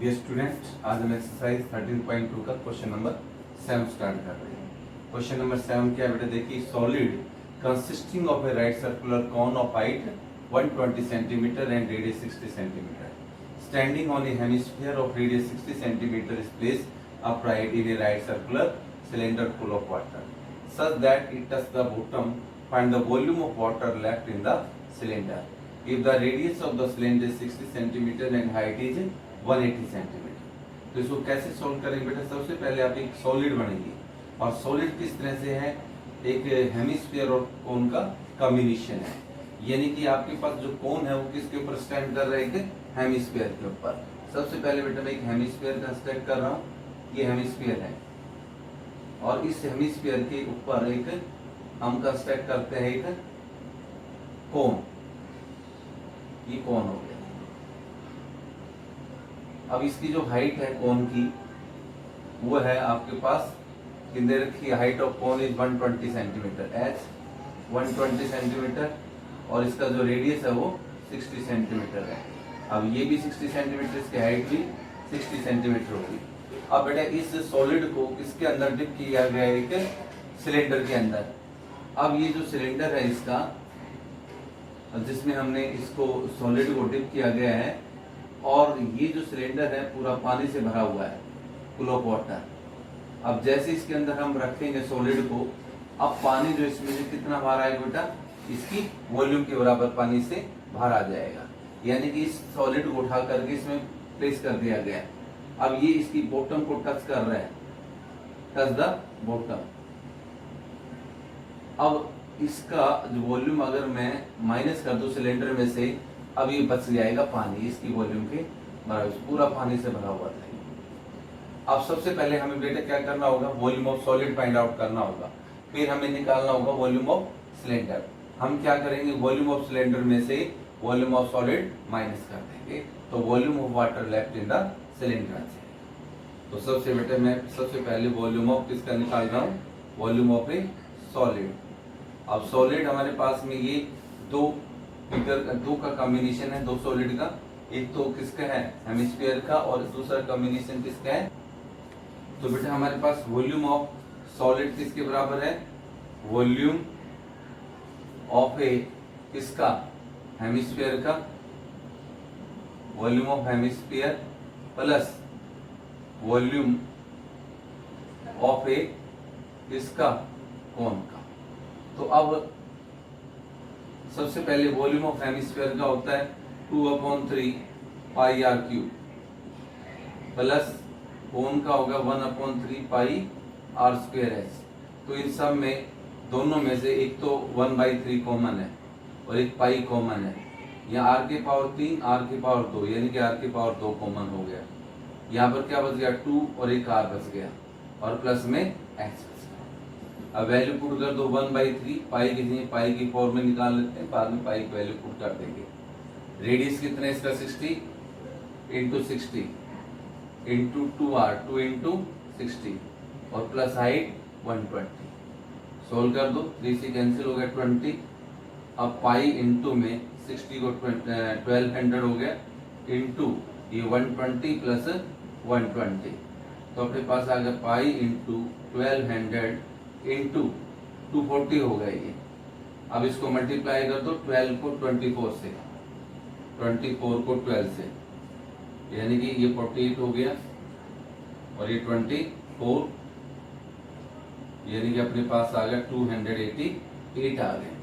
Dear student, आज हम exercise 13.2 का क्वेश्चन नंबर 7 स्टार्ट कर रहे हैं। क्वेश्चन नंबर 7 क्या है बेटा, देखिए solid consisting of a right circular cone of height 120 centimetre and radius 60 centimetre standing on a hemisphere of radius 60 centimetre is placed upright in a right circular cylinder full of water such that it touches the bottom. Find the volume of water left in the cylinder. If the radius of the cylinder is 60 centimeter and height is 180 centimeter. तो इसको कैसे solve करेंगे बेटा, सबसे पहले आप एक solid बनेगी और सॉलिड किस तरह से है, एक हेमिस्फीयर और कोन का कॉम्बिनेशन है, यानी कि आपके पास जो कोन है वो किसके ऊपर स्टैंड कर रहा है, एक हेमिस्फीयर के ऊपर। सबसे पहले बेटा मैं एक हेमिस्फीयर कंस्ट्रक्ट कर रहा हूँ, ये हेमिस्फीयर है और इस हेमिस्फीयर के ऊपर एक हम कंस्ट्रक्ट करते हैं एक कोन, ये कोन हो गया। अब इसकी जो हाइट है कोन की वो है आपके पास कितने रखी, height of cone is 120 centimetre, H 120 centimetre और इसका जो रेडियस है वो 60 सेंटीमीटर है। अब ये भी 60 सेंटीमीटर, इसकी हाइट भी 60 सेंटीमीटर होगी। अब बेटा इस सॉलिड को किसके अंदर डिप किया गया है, एक सिलेंडर के अंदर। अब ये जो सिलेंडर है इसका, जिसमें हमने इसको सॉलिड को डिप किया गया है और ये जो सिलेंडर है पूरा पानी से भरा हुआ है, फुल ऑफ वाटर। अब जैसे इसके अंदर हम रखेंगे सॉलिड को, अब पानी जो इसमें से कितना बाहर आएगा बेटा, इसकी वॉल्यूम के बराबर पानी से बाहर आ जाएगा, यानी कि इस सॉलिड को उठा करके इसमें प्लेस कर दिया गया है। अब ये इसकी बॉटम को टच कर रहा है, टच द बॉटम। अब इसका जो वॉल्यूम अगर मैं माइनस कर दूं सिलेंडर में से, अब ये बच जाएगा पानी इसकी वॉल्यूम के बराबर, पूरा पानी से भरा हुआ था। अब सबसे पहले हमें बेटा क्या करना होगा, volume of solid find out करना होगा, फिर हमें निकालना होगा वॉल्यूम ऑफ सिलेंडर। हम क्या करेंगे, वॉल्यूम ऑफ सिलेंडर में से वॉल्यूम ऑफ सॉलिड माइनस कर देंगे, तो volume of water left in the cylinder. तो सबसे बेटा मैं सबसे पहले वॉल्यूम ऑफ किसका निकाल रहा हूँ, वॉल्यूम ऑफ ए सॉलिड। अब सॉलिड हमारे पास में ये दो का कॉम्बिनेशन है, दो सॉलिड का, एक तो किसका है हेमिस्फीयर का और दूसरा कॉम्बिनेशन किसका है। तो बेटा हमारे पास वॉल्यूम ऑफ सॉलिड किसके बराबर है, वॉल्यूम ऑफ ए किसका, हेमिस्फीयर का, volume of hemisphere plus volume of a किसका, कोन का। तो अब सबसे पहले वॉल्यूम ऑफ हेमिस्फीयर का होता है 2/3 पाई आर क्यूब प्लस कोन का होगा 1/3 पाई आर स्क्वायर एच। तो इन सब में दोनों में से एक तो 1/3 कॉमन है और एक पाई कॉमन है, यहाँ आर के पावर 3 आर के पावर 2 यानी कि आर के पावर 2 कॉमन हो गया। यहाँ पर क्या बच गया, 2 और एक आर बच गया और प्लस में एच बच गया। अब वैल्यू पुट कर दो 1/3, पाई की जगह पाई की फॉर्म में निकाल लेते हैं, बाद में पाई की वैल्यू पुट कर देंगे। रेडियस कितना है इसका 60 इंटू 60 इंटू 2r 2 इंटू 60 और प्लस हाइट 120। सोल्व कर दो, 3 से कैंसिल हो गया 20। अब पाई इंटू में 60 को 1200 हो गया इंटू ये 120 प्लस 120, तो अपने पास आ गया पाई इंटू 1200 इंटू 240 हो गया ये। अब इसको मल्टीप्लाई कर दो 12 को 24 से, 24 को 12 से, यानी कि ये 48 हो गया और ये 24, यानी कि अपने पास आ गया 288 आ गए,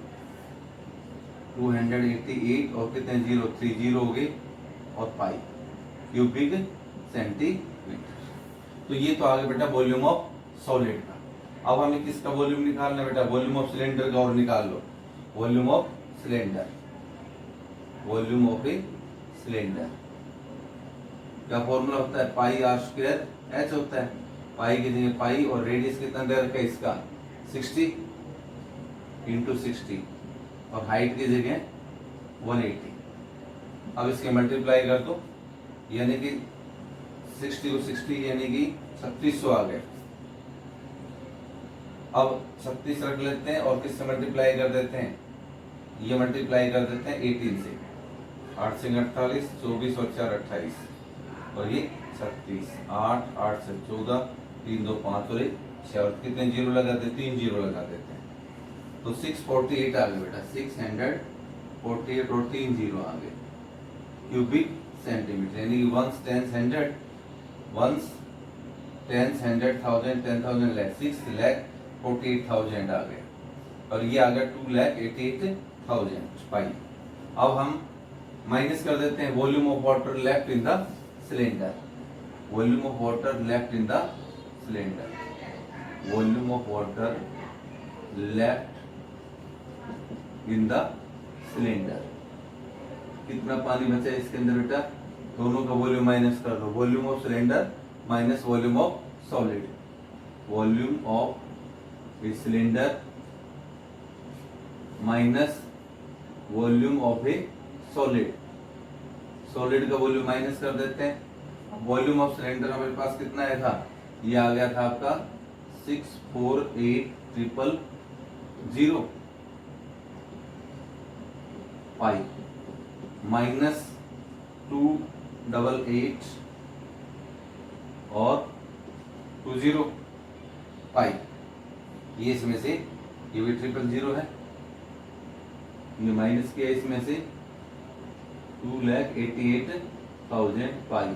288 और कितने 0 3 0 हो गए और पाई क्यूबिक सेंटीमीटर। तो ये तो आ गया बेटा वॉल्यूम ऑफ सॉलिड का। अब हमें किसका वॉल्यूम निकालना है बेटा, वॉल्यूम ऑफ सिलेंडर का और निकाल लो, volume of cylinder, volume of a cylinder का फॉर्मूला होता है पाई आर स्क्वायर एच होता है, पाई की जगह पाई और रेडियस कितना दे रखा है इसका 60 इंटू 60 और हाइट की जगह 180। अब इसके मल्टीप्लाई कर दो, यानी कि 60 को 60 यानी कि 3600 आ गए। अब 36 रख लेते हैं और किससे मल्टीप्लाई कर देते हैं, ये मल्टीप्लाई कर देते हैं 18 से, 8 से 48, 24 और 4 28 और ये 36, 8, 8 से 14, 3 2 5 और 1 6 और कितने जीरो लगाते हैं? 3 जीरो लगा देते हैं। तो 648 आ गया बेटा, 648 और 3 जीरो आ गए क्यूबिक सेंटीमीटर, यानी कि ones tens hundred, ones tens hundred thousand 10,000 lakh 6,48,000 आ गया और ये आ गया 2,88,000 पाई। अब हम माइनस कर देते हैं volume of water left in the cylinder, volume of water left in the cylinder, volume of water left in the cylinder. कितना पानी बचा इसके अंदर बेटा? दोनों का वॉल्यूम माइनस कर दो, volume of cylinder minus volume of solid, volume of a cylinder minus volume of A solid, solid का वॉल्यूम माइनस कर देते हैं। वॉल्यूम ऑफ सिलेंडर हमारे पास कितना आया था? ये आ गया था आपका 648,000 पाई माइनस 288 और 20 पाई। ये इसमें से ये भी 000 है, ये माइनस किया इसमें से 2,88,000 पाई।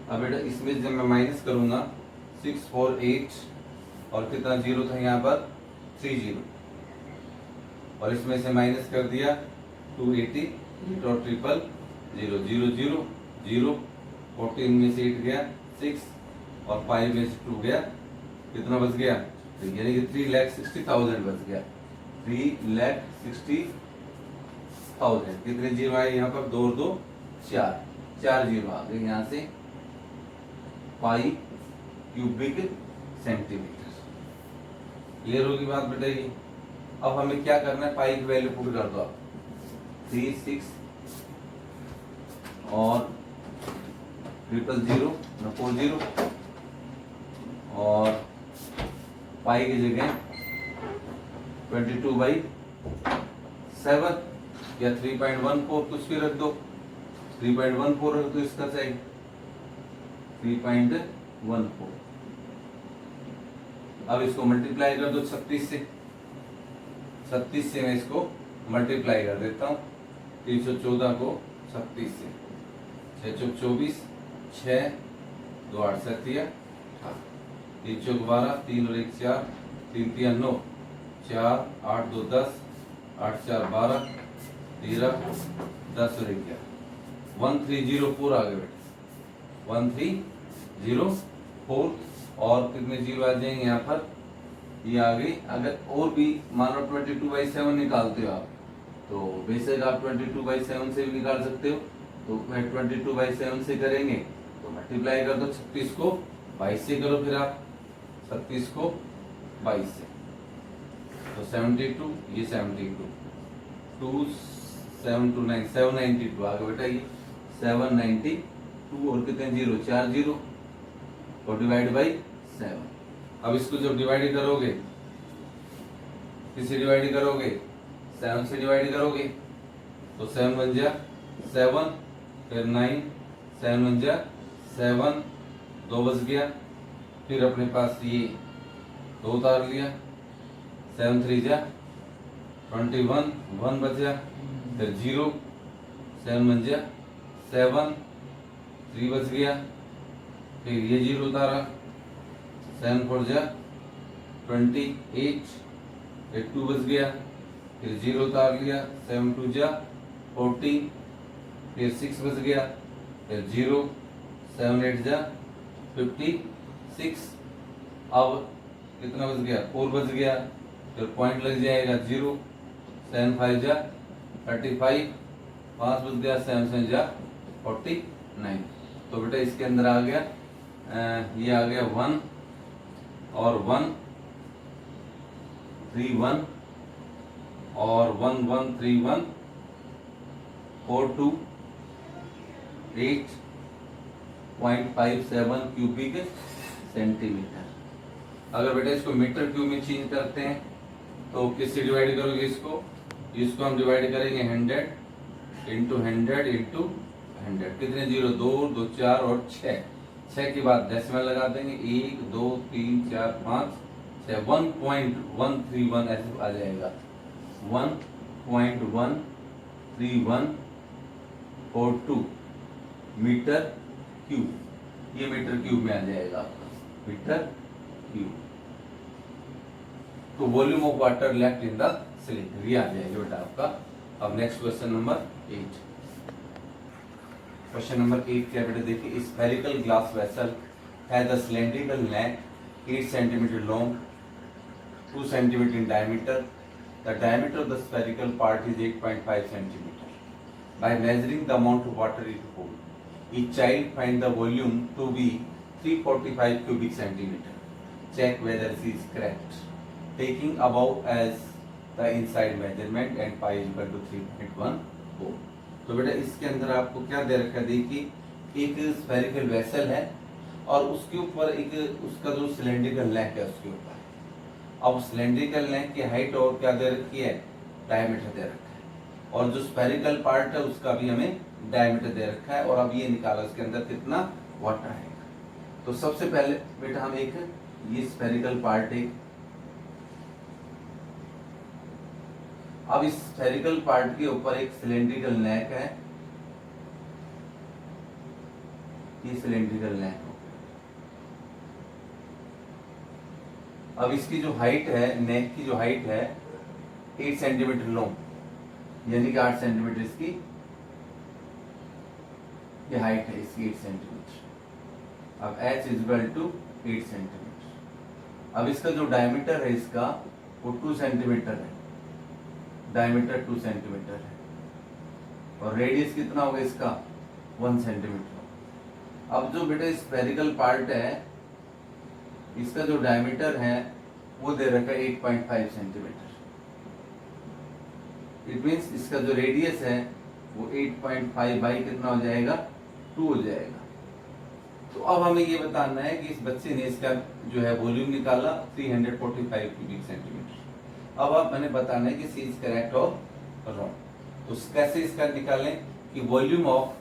अब बेटा इसमें जब मैं माइनस करूंगा 648 और कितना जीरो था यहाँ पर? 30 और इसमें से माइनस कर दिया 280 और 000 14 में से 8 गया 6 और 5 में से 2 गया, कितना बच गया? यानी कि 3,60,000 बच गया, 3,60,000। कितने जीरो आए यहाँ पर? 2 और 2 4, 4 जीरो आ गए यहाँ से पाई क्यूबिक सेंटीमीटर। क्लियर होगी बात बेटा ये? अब हमें क्या करना है? पाई की वैल्यू पुट कर दो आप, 36 और 000 और पाई की जगह 22/7 या 3.14 कुछ भी रख दो, 3.14 रख दो, इसका चाहिए 3.14। अब इसको मल्टीप्लाई कर दो 36 से, 36 से मैं इसको मल्टीप्लाई कर देता हूँ, 314 को 36 से, 6 चौक 24, 6 2 8 7 3 चौक 12, 3 और 1 4, 3 3 9, 4 8 2 10, 8 4 12, 13 10 और 1 1304 आ गए बेटा, 1304 और कितने जीरो आ जाएंगे यहाँ पर? ये आ गई। अगर और भी मान लो 22/7 निकालते हो आप, तो बेशक आप 22/7 से भी निकाल सकते हो, तो 22/7 से करेंगे तो मल्टीप्लाई कर दो, 36 को 22 से करो, फिर आप 36 को 22 से, तो 72, ये 72, 2 7 2 9 792 आ गया बेटा, ये 792 और कितने जीरो? 4 जीरो और डिवाइड बाई 7। अब इसको जब डिवाइड करोगे, किससे डिवाइड करोगे? 7 से डिवाइड करोगे, तो 7 बन जा 7, फिर 9, 7 बन जा 7, 2 बच गया, फिर अपने पास ये 2 उतार लिया, 7 3 जा 21, 1 बचा, फिर 0, 7 बन जा 7, 3 बच गया, फिर ये 0 उतारा, 7 4 जा 28, फिर 2 बच गया, फिर 0 उतार लिया, 7 2 जा 14, फिर 6 बच गया, फिर 0, 7 8 जा 56, अब कितना बच गया? 4 बच गया, फिर पॉइंट लग जाएगा 0, 7 5 जा 35, 5 बच गया, 7 7 जा 49। तो बेटा इसके अंदर आ गया ये आ गया 1 और 1 3 1 और 1 1 3 1 4 2 8.57 क्यूबिक सेंटीमीटर। अगर बेटा इसको मीटर क्यूब में चेंज करते हैं तो किससे डिवाइड करोगे? इसको हम डिवाइड करेंगे 100 इंटू 100 इंटू 100, 100। कितने जीरो? 2 2 4 और 6। 6 के बाद डेसिमल लगा देंगे, 1 2 3 4 5 6, 1.131 ऐसे आ जाएगा, 1.13142 मीटर क्यूब। ये मीटर क्यूब में आ जाएगा आपका, मीटर क्यूब। तो volume of water left in the cylinder ये आ जाएगा बेटा आपका। अब next question number 8। Question number 8 क्या बेटा देखिए, spherical glass vessel has a cylindrical neck 8 centimetre long, 2 centimetre in diameter. The diameter of the spherical part is 8.5 centimeter. By measuring the amount of water it holds, each child find the volume to be 345 cubic centimeter. Check whether she is correct. Taking above as the inside measurement and pi is equal to 3.14. तो बेटा इसके अंदर आपको क्या दे रखा है देखिए, एक स्फेरिकल वेसल है और उसके ऊपर एक उसका जो सिलेंड्रिकल नेक है उसके ऊपर। अब सिलेंड्रिकल नेक की हाइट और क्या दे रखी है, डायमीटर दे रखा है, और जो स्फेरिकल पार्ट है उसका भी हमें डायमीटर दे रखा है, और अब ये निकाला इसके अंदर कितना वाटर है। तो सबसे पहले बेटा हम एक ये स्फेरिकल पार्ट एक, अब इस स्फेरिकल पार्ट के ऊपर एक सिलेंड्रिकल नेक है, ये सिलेंड्रिकल नेक। अब इसकी जो हाइट है, नेक की जो हाइट है 8 सेंटीमीटर लॉन्ग, यानी कि 8 सेंटीमीटर इसकी ये हाइट है, इसकी 8 सेंटीमीटर। अब h is equal to 8 centimetre. अब इसका जो डायमीटर है इसका वो 2 सेंटीमीटर है, डायमीटर 2 सेंटीमीटर है, और रेडियस कितना होगा इसका 1 सेंटीमीटर। अब जो बेटा स्फेरिकल पार्ट है इसका जो डायमीटर है वो दे रखा है 8.5 सेंटीमीटर। इट मींस इसका जो रेडियस है वो 8.5 बाई कितना हो जाएगा, 2 हो जाएगा। तो अब हमें ये बताना है कि इस बच्चे ने इसका जो है वॉल्यूम निकाला 345 क्यूबिक सेंटीमीटर। अब आप मैंने बताना है कि सी इज करेक्ट और रॉन्ग। तो कैसे इसका निकालें कि volume of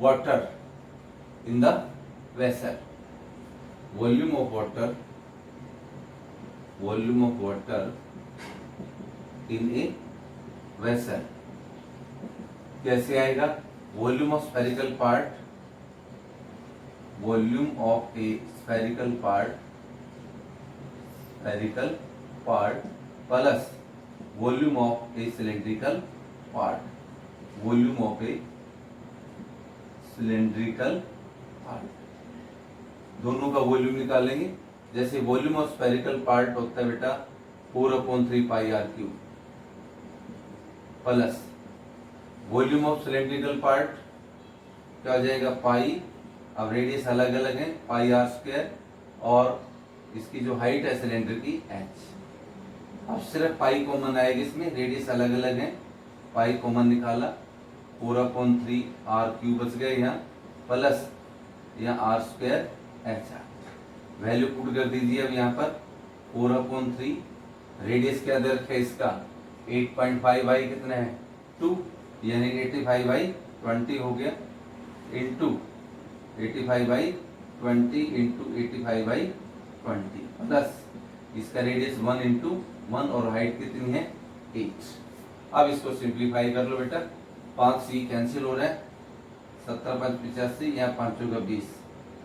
water in the vessel, volume of water in a vessel कैसे आएगा, volume of spherical part, volume of A spherical part plus volume of A cylindrical part, volume of A cylindrical part, दोनों का volume निकालेंगे। जैसे volume of spherical part होता है बेटा 4/3 pi R cube, plus volume of cylindrical part क्या हो जाएगा पाई, अब रेडियस अलग अलग है, पाई आर स्क्वायर, और इसकी जो हाइट है सिलेंडर की h। अब सिर्फ पाई कॉमन आएगा इसमें, रेडियस अलग अलग है, पाई कॉमन निकाला, 4/3 आर क्यूब बच गया यहाँ, प्लस यहाँ R square H R. Value put कर दीजिए अब यहाँ पर 4/3, रेडियस क्या दे रखा है इसका 8.5 बाई कितना है 2, यानी 85/20 हो गया, इंटू 85/20 इंटू 85/20 प्लस इसका रेडियस 1 इंटू 1 और हाइट कितनी है 8। अब इसको सिंप्लीफाई कर लो बेटा, 5c कैंसिल हो रहा है, 17×5 = 85, यहाँ 5 का 20,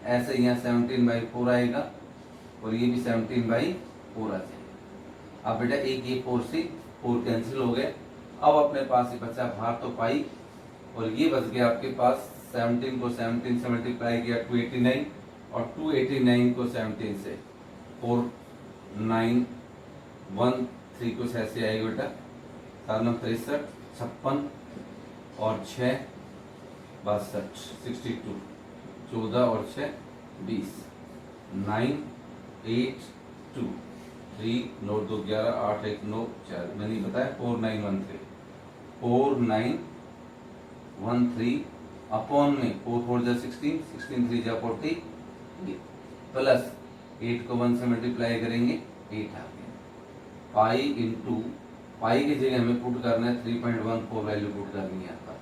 ऐसे यहाँ 17/4 आएगा, और ये भी 17/4 आ जाएगा। अब बेटा एक ये 4c 4 कैंसिल हो गए। अब अपने पास ये बचा बाहर तो पाई, और ये बच गया आपके पास 17 को 17 से मल्टीप्लाई किया 289, और 289 को 17 से 4913 को ऐसे आएगा बेटा, 63 56 और 6 62 62, 14 और 6 20, 9 8 2 3 9 2 11 8 1 9 4, मैंने बताया 4913 अपॉन में 4 4 जा 16 16 3 जा 40 प्लस 8 को 1 से मल्टीप्लाई करेंगे 8 आ गया। पाई इंटू पाई की जगह हमें पुट करना है 3.14 वैल्यू पुट करनी है यहाँ पर,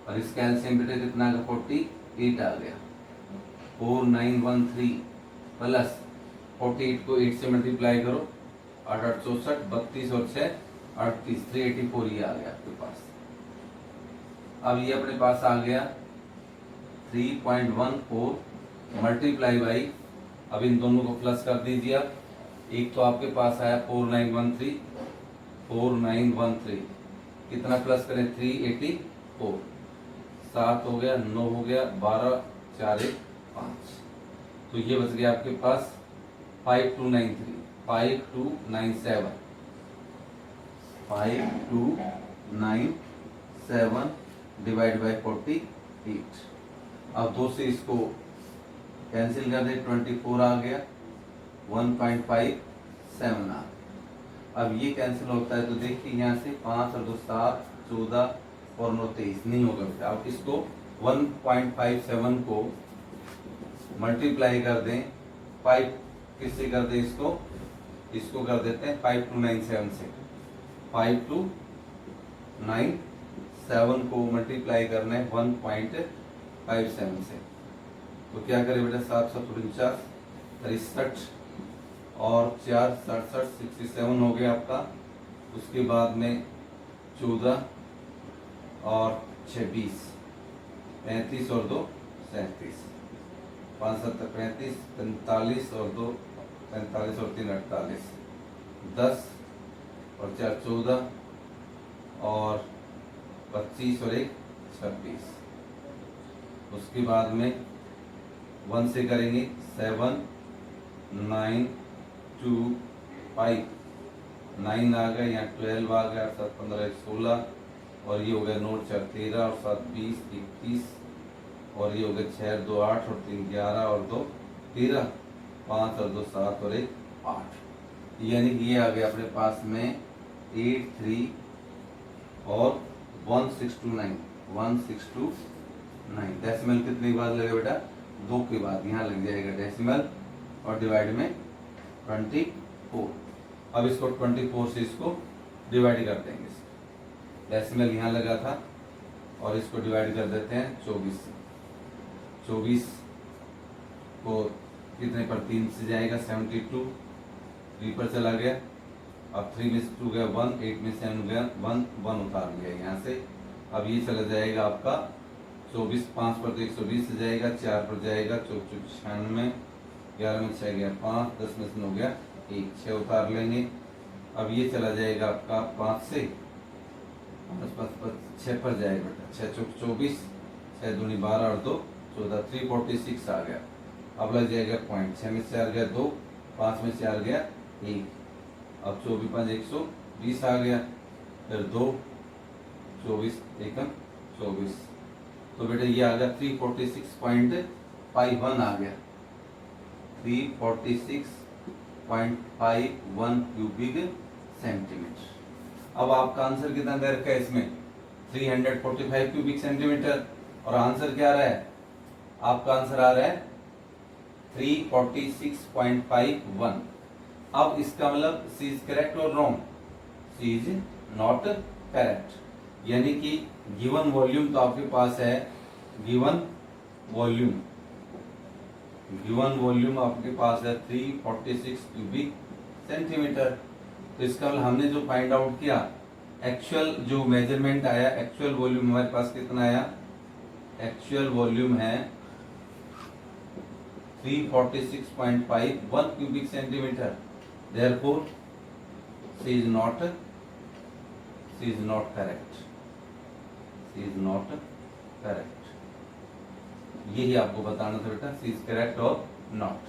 और इसका एलसीएम बेटा कितना आ गया 48 आ गया। 4913 प्लस 48 को 8 से मल्टीप्लाई करो, 8 8 64, 32 और 6 38, 384 ये आ गया आपके पास। अब ये अपने पास आ गया 3.14 मल्टीप्लाई बाई, अब इन दोनों को प्लस कर दीजिए आप। एक तो आपके पास आया 4913 कितना प्लस करें 384, 7 हो गया, 9 हो गया, 12 4 1 5, तो ये बच गया आपके पास 5297 डिवाइड बाई 48। अब 2 से इसको कैंसिल कर दे, 24 आ गया, 1.57 आ। अब ये कैंसिल होता है तो देखिए यहाँ से 5 और 2 7, 14 और 9 23 नहीं होगा बेटा। अब इसको 1.57 को मल्टीप्लाई कर दें 5 किससे कर दें, इसको कर देते हैं 5297 से। 5297 को मल्टीप्लाई करना है 1.57 से, तो क्या करें बेटा 7 7 63 और 4 67 67 हो गया आपका। उसके बाद में 14 और 26 35 और 2 37, 5 7 35, 45 और 2 45 और 3 48, 10 और 4 14 और 25 और 1 26। उसके बाद में 1 से करेंगे 7 9 2 5, 9 आ गया, यहाँ 12 आ गया, 7 15 1 16 और ये हो गया 9 4 13 और 7 20 21 और ये हो गया 6 2 8 और 3 11 और 2 13, 5 और 2 7 और 1 8, यानी कि ये आ गया अपने पास में 83 और 1629 डेसिमल कितने के बाद लगेगा बेटा 2 के बाद, यहाँ लग जाएगा डेसिमल और डिवाइड में 24। अब इसको 24 से इसको डिवाइड कर देंगे, डेसिमल यहाँ लगा था और इसको डिवाइड कर देते हैं 24 से। 24 को कितने पर 3 से जाएगा 72, 3 पर चला गया, अब 3 में से 2 गया 1, 8 में से 7 गया 1, 1 उतार लिया यहाँ से। अब ये चला जाएगा आपका 24, 5 पर तो 120 से जाएगा, 4 पर जाएगा 96, 11 में 6 गया 5, 10 में से 9 गया 1, 6 उतार लेंगे। अब ये चला जाएगा आपका 5 से 6 पर जाएगा बेटा, 6 चौक 24, 6 दूनी 12 और 2 14, 346 आ गया। अब लग जाएगा पॉइंट, 6 में से 4 गया 2, 5 में से 4 गया 1, अब 24 5 120 आ गया, फिर 2 24 एकम 24, तो बेटा ये आ गया 346.51 आ गया, 346.51 क्यूबिक सेंटीमीटर। अब आपका आंसर कितना दे रखा है इसमें 345 क्यूबिक सेंटीमीटर, और आंसर क्या आ रहा है, आपका आंसर आ रहा है 346.51। अब इसका मतलब सी इज करेक्ट और wrong, C is not correct, यानी कि गिवन वॉल्यूम तो आपके पास है, गिवन वॉल्यूम आपके पास है 346 क्यूबिक सेंटीमीटर। तो इसका मतलब हमने जो फाइंड आउट किया, एक्चुअल जो मेजरमेंट आया, एक्चुअल वॉल्यूम हमारे पास कितना आया, एक्चुअल वॉल्यूम है 346.51 cubic centimetre. Therefore C is not correct, C is not correct. यही आपको बताना था बेटा, सी इज करेक्ट और नॉट।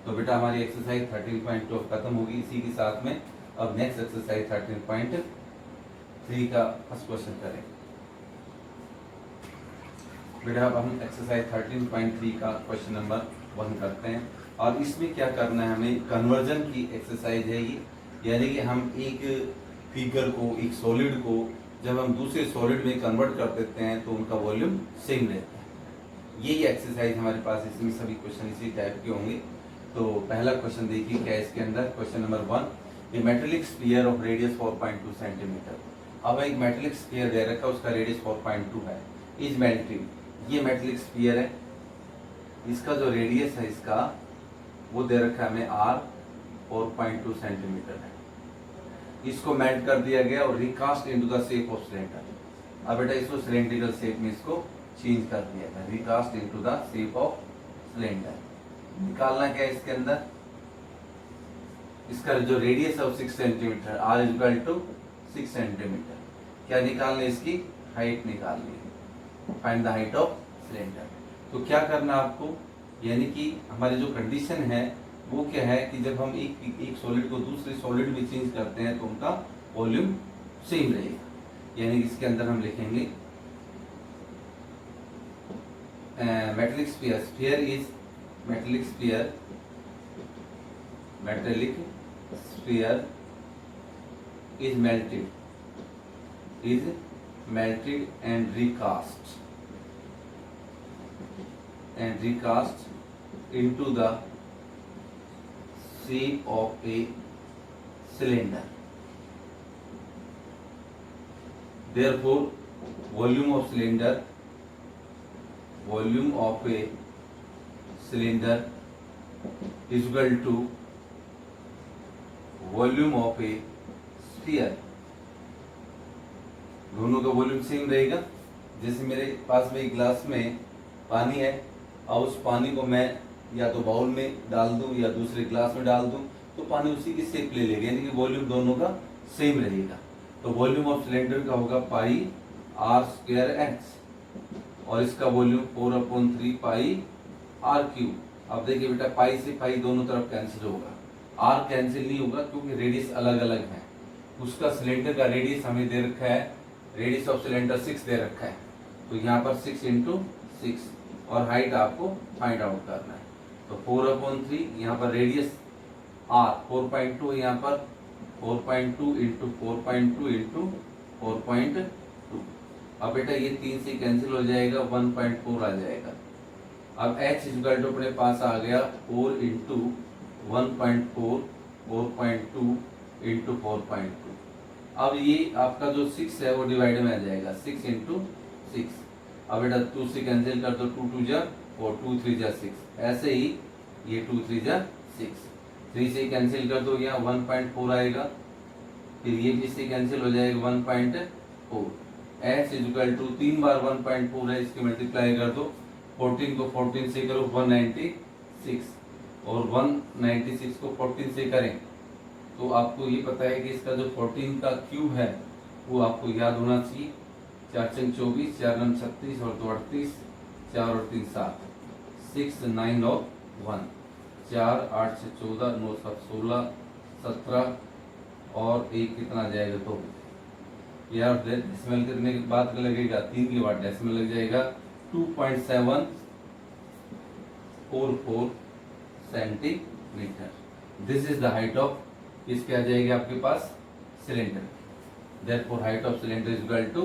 तो बेटा हमारी एक्सरसाइज 13.2 खत्म होगी। इसी के साथ में अब नेक्स्ट एक्सरसाइज 13.3 का फर्स्ट क्वेश्चन करें। बेटा अब हम एक्सरसाइज 13.3 का क्वेश्चन नंबर 1 करते हैं, और इसमें क्या करना है, हमें कन्वर्जन की एक्सरसाइज है ये, यानी कि हम एक फिगर को, एक सॉलिड को जब हम दूसरे सॉलिड में कन्वर्ट कर देते हैं तो उनका वॉल्यूम सेम रहता है। यही एक्सरसाइज हमारे पास, इसमें सभी क्वेश्चन इसी टाइप के होंगे। तो पहला क्वेश्चन देखिए क्या है इसके अंदर। Question number 1, A metallic sphere of radius 4.2 centimetre. अब एक मेटेलिक स्फीयर दे रखा है, उसका रेडियस 4.2 है। इज मेल्टिंग, ये मेटेलिक स्फीयर है, इसका जो रेडियस है इसका वो दे रखा है हमें r 4.2 सेंटीमीटर है। इसको मेल्ट कर दिया गया और recast into the shape of cylinder. अब बेटा इसको सिलेंड्रिकल शेप में इसको चेंज कर दिया गया, recast into the shape of cylinder. निकालना क्या है इसके अंदर, इसका जो रेडियस है वो 6 centimetre, r equal to 6 centimetre. क्या निकालना है, इसकी हाइट निकालनी है, find the height of cylinder. तो क्या करना आपको, यानी कि हमारी जो कंडीशन है वो क्या है कि जब हम एक सॉलिड को दूसरे सॉलिड में चेंज करते हैं तो उनका वॉल्यूम सेम रहेगा। यानी कि इसके अंदर हम लिखेंगे metallic sphere, sphere is metallic sphere, metallic sphere is melted and recast into the shape of a cylinder. Therefore, volume of a cylinder is equal to volume of a sphere. दोनों का volume same रहेगा। जैसे मेरे पास में एक glass में पानी है और उस पानी को मैं या तो बाउल में डाल दूं या दूसरे ग्लास में डाल दूं तो पानी उसी की शेप ले लेगा, यानी कि वॉल्यूम दोनों का सेम रहेगा। तो वॉल्यूम ऑफ सिलेंडर का होगा पाई r स्क्वायर x और इसका वॉल्यूम 4/3 पाई r क्यूब। अब देखिए बेटा पाई से पाई दोनों तरफ कैंसिल होगा, r कैंसिल नहीं होगा क्योंकि रेडियस अलग अलग है। उसका सिलेंडर का रेडियस हमें दे रखा है, रेडियस ऑफ सिलेंडर 6 दे रखा है, तो यहाँ पर 6 × 6 और हाइट आपको फाइंड आउट करना है। तो 4/3 यहाँ पर रेडियस r 4.2 यहाँ पर 4.2 × 4.2 × 4.2। अब बेटा ये 3 से कैंसिल हो जाएगा, 1.4 आ जाएगा। अब h इक्वल टू अपने पास आ गया 4 × 1.4 4.2 × 4.2। अब ये आपका जो 6 है वो डिवाइड में आ जाएगा, 6 × 6। अब बेटा 2 से कैंसिल कर दो, 2 2 जा 4, 2 3 जा 6। ऐसे ही ये 2 3 जा 6, 3 से कैंसिल कर दो, यहाँ 1.4 आएगा, फिर ये भी इससे कैंसिल हो जाएगा 1.4। h इक्वल टू 3 बार 1.4 है, इसकी मल्टीप्लाई कर दो, 14 को 14 से करो 196 और 196 को 14 से करें तो आपको ये पता है कि इसका जो 14 का क्यूब है वो आपको याद होना चाहिए। 4 × 24, 4 × 36 और 2 38, 4 और 3 7, 6 9 और 1, 4 8 से 14, 9 7 16, 17 और 1 कितना जाएगा 2। यार डेसिमल करने के बाद लगेगा 3 के बाद डेसिमल लग जाएगा 2.744 centimetre. This is the height of, इसके आ जाएगी आपके पास cylinder. Therefore height of cylinder is equal to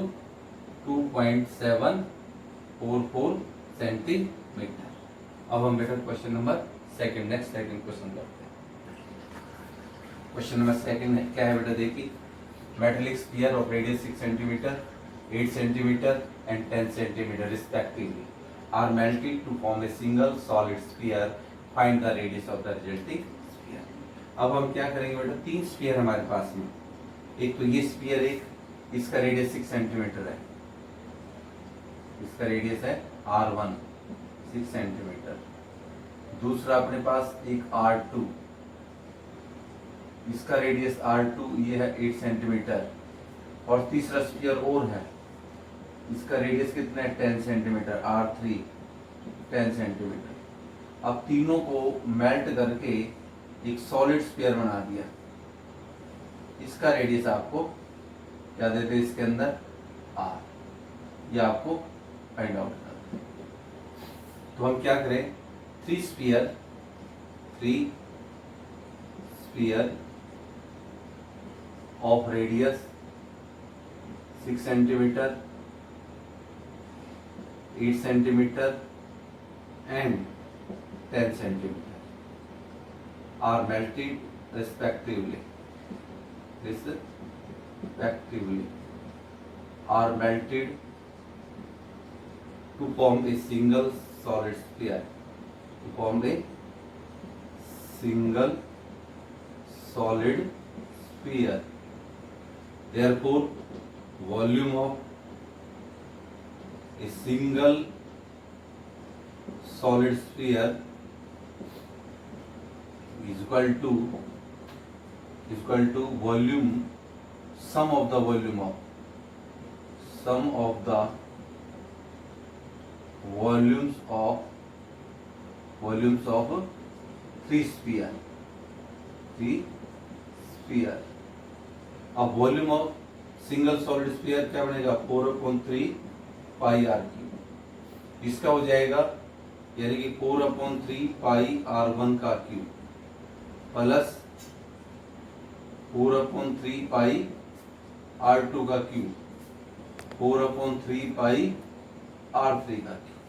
2.744 centimetre. अब हम बेटा question number second, next second question करते हैं। क्वेश्चन नंबर सेकंड है, क्या है बेटा देखिए, metallic sphere of radius 6 centimetre, 8 centimetre and 10 centimetre respectively are melted to form a single solid sphere, find the radius of the resulting sphere. अब हम क्या करेंगे बेटा, 3 स्फीयर हमारे पास में, एक तो ये स्फीयर, एक इसका रेडियस 6 सेंटीमीटर है, इसका रेडियस है r1 6 सेंटीमीटर। दूसरा अपने पास एक r2, इसका रेडियस r2 ये है 8 सेंटीमीटर। और तीसरा स्फीयर और है, इसका रेडियस कितना है 10 सेंटीमीटर, r3 10 सेंटीमीटर। अब तीनों को मेल्ट करके एक सॉलिड स्फीयर बना दिया, इसका रेडियस आपको क्या देते हैं इसके अंदर r, ये आपको फाइंड आउट करना है। तो हम क्या करें, 3 sphere of radius 6 centimetre, 8 centimetre and 10 centimeter are melted respectively are melted to form a single solid sphere. To form a single solid sphere. Therefore, volume of a single solid sphere is equal to volume, sum of the volume of volumes of three sphere. अब volume of single solid sphere क्या बनेगा 4/3 pi R cube. इसका हो जाएगा यानी कि 4/3 पाई R1 का cube plus 4/3 पाई R2 का क्यूब 4/3 पाई R3 का क्यूब।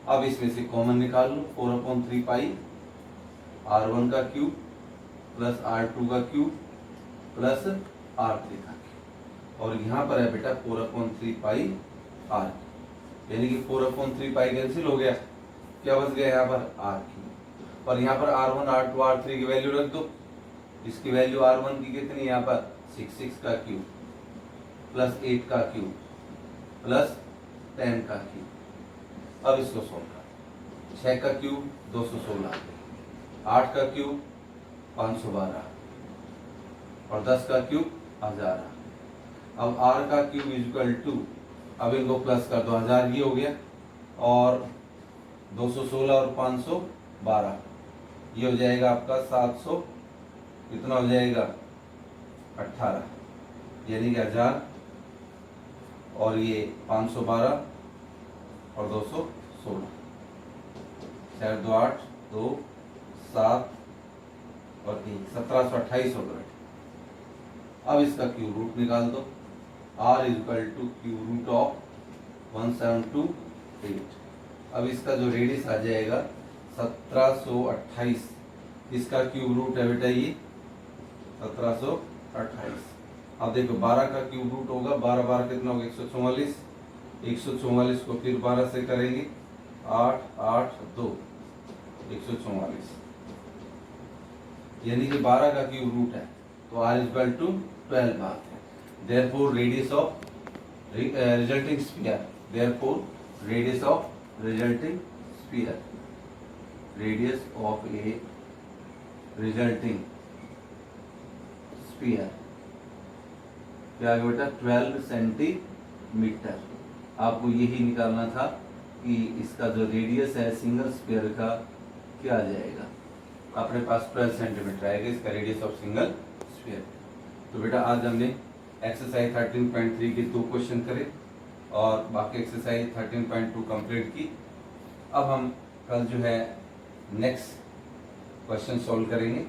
अब इसमें से कॉमन निकाल लो 4/3 पाई R1 का क्यूब प्लस R2 का क्यूब प्लस R3 का क्यूब, और यहाँ पर है बेटा 4/3 पाई R, यानी कि 4/3 पाई कैंसिल हो गया, क्या बच गया यहाँ पर R क्यूब, और यहाँ पर R1 R2 R3 की वैल्यू रख दो। इसकी वैल्यू R1 की कितनी यहाँ पर 6 का क्यूब प्लस 8 का क्यूब प्लस 10 का क्यूब। अब इसको सोल्व कर, 6 का क्यूब 216, 8 का क्यूब 512 और 10 का क्यूब 1000। अब R का क्यूब इज इक्वल टू, अब इनको प्लस कर दो, 1000 ये हो गया और 216 और 512 ये हो जाएगा आपका 700, कितना हो जाएगा 18, यानी कि 1000 और ये 512 और 216, 4 2 8 2 7 और 3 1728 हो गए। अब इसका क्यूब रूट निकाल दो, R is equal to cube root of 1728। अब इसका जो रेडियस आ जाएगा 1728, इसका क्यूब रूट है बेटा ये 1728। अब देखो 12 का क्यूब रूट होगा, 12 12 कितना होगा 144, 144 को फिर 12 से करेंगे 8 8 2 144, यानी कि 12 का क्यूब रूट है, तो R इज इक्वल टू 12 भाग है। Therefore radius of resulting sphere, therefore radius of resulting sphere, radius of a resulting sphere क्या आ गया बेटा 12 सेंटीमीटर। आपको यही निकालना था कि इसका जो रेडियस है सिंगल स्फीयर का क्या आ जाएगा, अपने पास 12 सेंटीमीटर आएगा इसका रेडियस ऑफ सिंगल स्फीयर। तो बेटा आज हमने एक्सरसाइज 13.3 के 2 क्वेश्चन करे और बाकी एक्सरसाइज 13.2 कंप्लीट की। अब हम कल जो है नेक्स्ट क्वेश्चन सॉल्व करेंगे।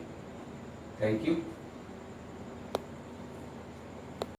Thank you.